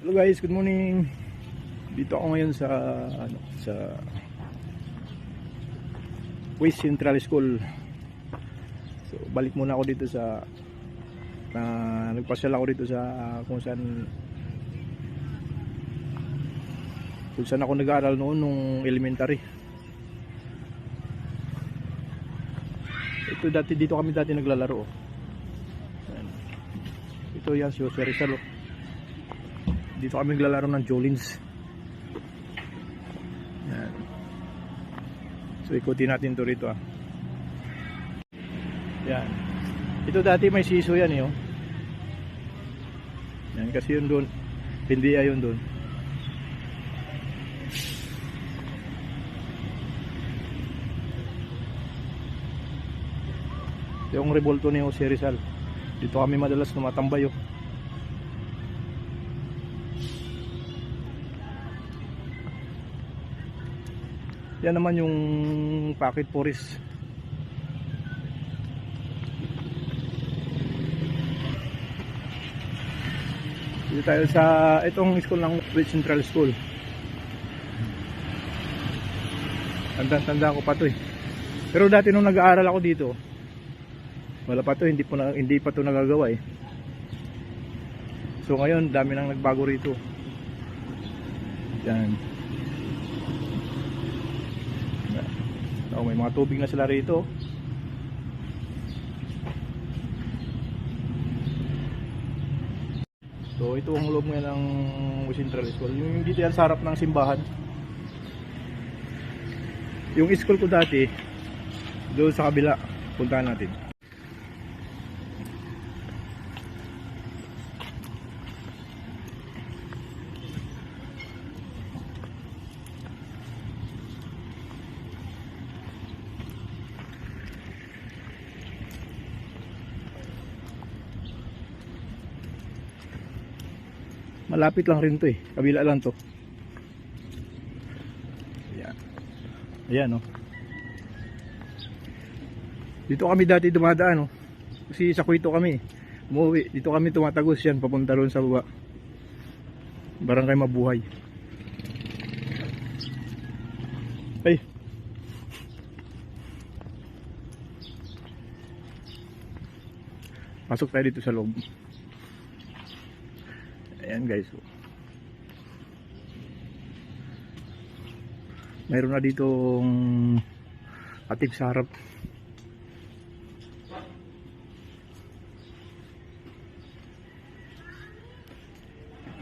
Hello guys, good morning. Dito ako ngayon sa sa West Central School. So balik muna ako dito sa nagpasyal ako dito sa kung saan ako nag-aaral noon nung elementary. Dito kami dati naglalaro. Ayan. Ito yan si Jose Rizal. Dito kami naglalaro ng Jolins. Yan. So ikutin natin to rito. Yan. Ito dati may siso yan eh. Oh. Yan kasi yun doon. Hindi ayun doon. Yung revolto ni Jose Rizal. Dito kami madalas tumatambay oh. Yan naman yung Pocket Forest. Dito tayo sa itong school ng West Central School. Tanda ko pa to eh. Pero dati nung nag-aaral ako dito, wala pa to, hindi pa to nagagawa eh. So ngayon, dami nang nagbago rito. Yan. Oh, may mga tubig na sila rito. So ito ang loob ngayon ng Central School. Yung dito yan sa harap ng simbahan. Yung school ko dati doon sa kabila, puntahan natin. Malapit lang rin to eh. Kabila lang to. Ayan. Ayan oh. Dito kami dati dumadaan oh. Kasi sa Kuwito kami. Umuwi. Dito kami tumatagos yan. Papunta ron sa baba. Barangay Mabuhay. Ay. Pasok tayo dito sa loob. Ayan guys. Mayroon na ditong atip sa harap.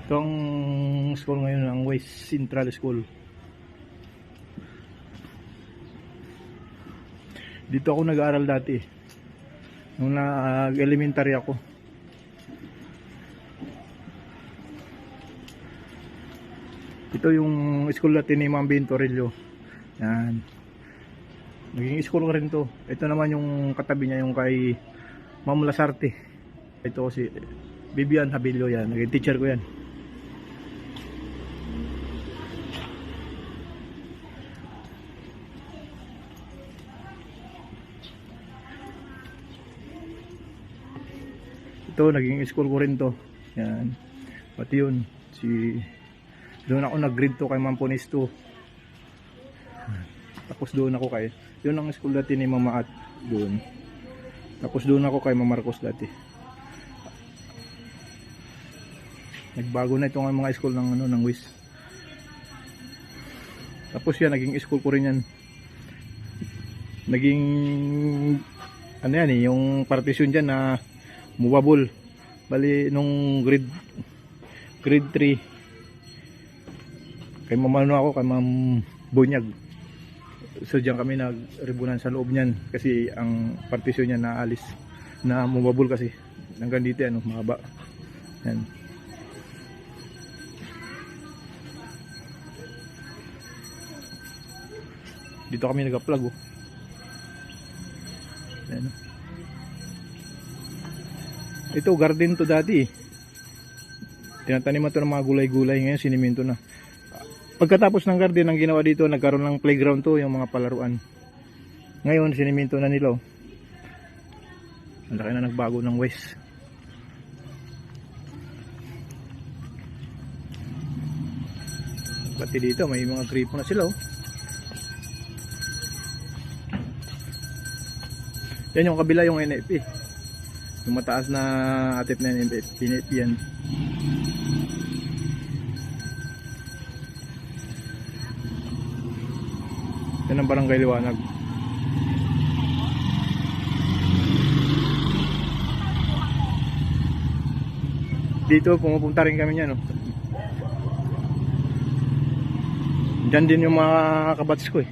Itong school ngayon ng West Central School. Dito ako nag-aaral dati. Nung nag-elementary ako. Ito yung school natin ni Ma'am Bin Torrillo. Yan. Naging school ko rin to. Ito naman yung katabi niya, yung kay Ma'am Lasarte. Ito si Vivian Habilio yan. Naging teacher ko yan. Ito naging school ko rin to. Yan. Pati yun doon ako nag-grade to kay Ma'am Ponisto. Tapos doon ako kay yun ang school dati ni Mama At doon. Tapos doon ako kay Ma'am Marcos dati. Nagbago na itong mga school ng ng WIS. Tapos yan naging school ko rin yan. Naging ano yan eh, yung partition diyan na movable. Bali nung grade 3 kay mamano ako kay Ma'am Bunyag. So diyan kami nagribunan sa loob niyan kasi ang partition niya naalis na movable kasi hanggang dito ano mahaba. Yan. Dito kami nag-plug oh. Yan. Ito garden to dati. Tinataniman to ng mga gulay-gulay, ngayon siniminto na. Pagkatapos ng garden, ang ginawa dito, nagkaroon ng playground to, yung mga palaruan. Ngayon, siniminto na nila. Ang laki na nagbago ng West. Pati dito may mga gripo na sila oh. Yan yung kabila yung NFP. Yung mataas na atip na NFP yan. Yan ang barangay Liwanag. Dito pumupunta rin kami niyan, no. Diyan din yung mga kabats ko eh.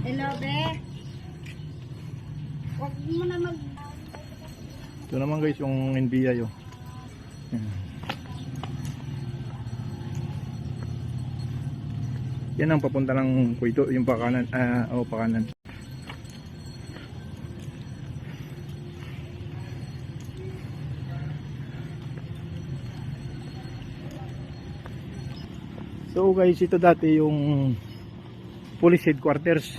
Hello, be. Huwag mo na mag... Ito naman guys yung NBI oh. Yan ang papunta ng Kuito, yung pakanan, pakanan. So guys, ito dati yung police headquarters.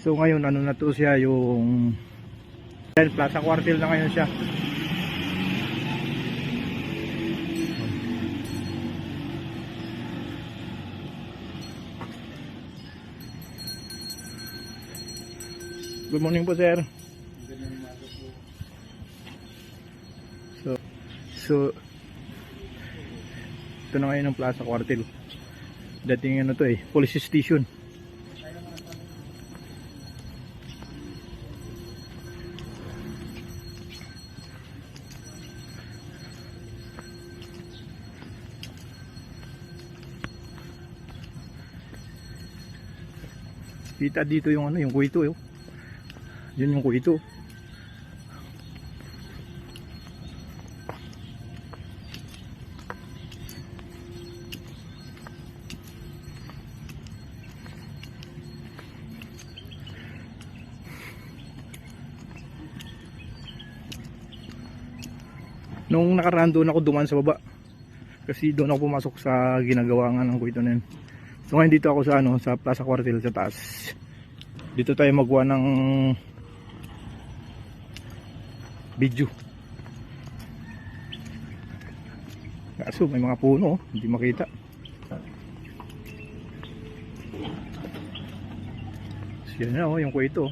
So ngayon ano na to siya, yung Plaza Cuartel na ngayon siya. Good morning po, sir. So ito na ngayon ang Plaza Cuartel. Dating ano to eh, police station. Kita dito yung ano, yung Kuito eh. Yun yung Kuito. Nung nakaraan doon ako dumaan sa baba. Kasi doon ako pumasok sa ginagawa nga ng Kuito na yun. So ngayon dito ako sa ano, sa Plaza Cuartel sa taas. Dito tayo magawa ng video. Kaso may mga puno, hindi makita. So yan na yung Kuito.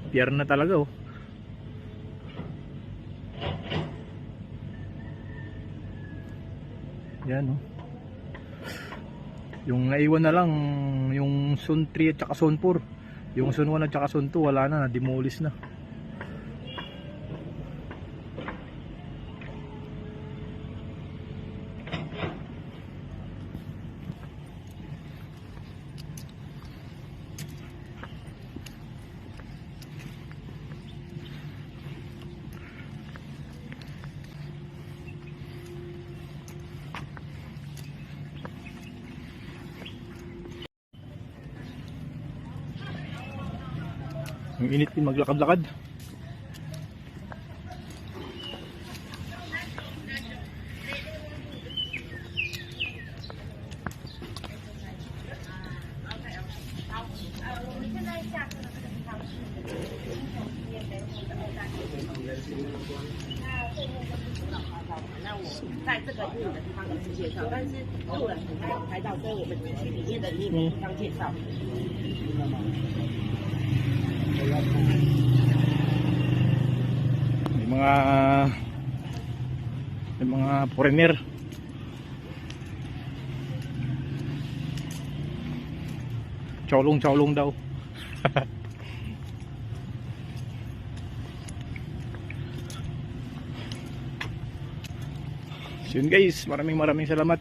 Pier na talaga oh. Yan oh. Yung naiwan na lang yung Zone 3 at saka Zone 4. Yung Zone 1 at saka Zone 2 wala na, demolish na. Ang init din maglakad-lakad. May mga foreigner. Chowlong daw. So yun guys, maraming salamat.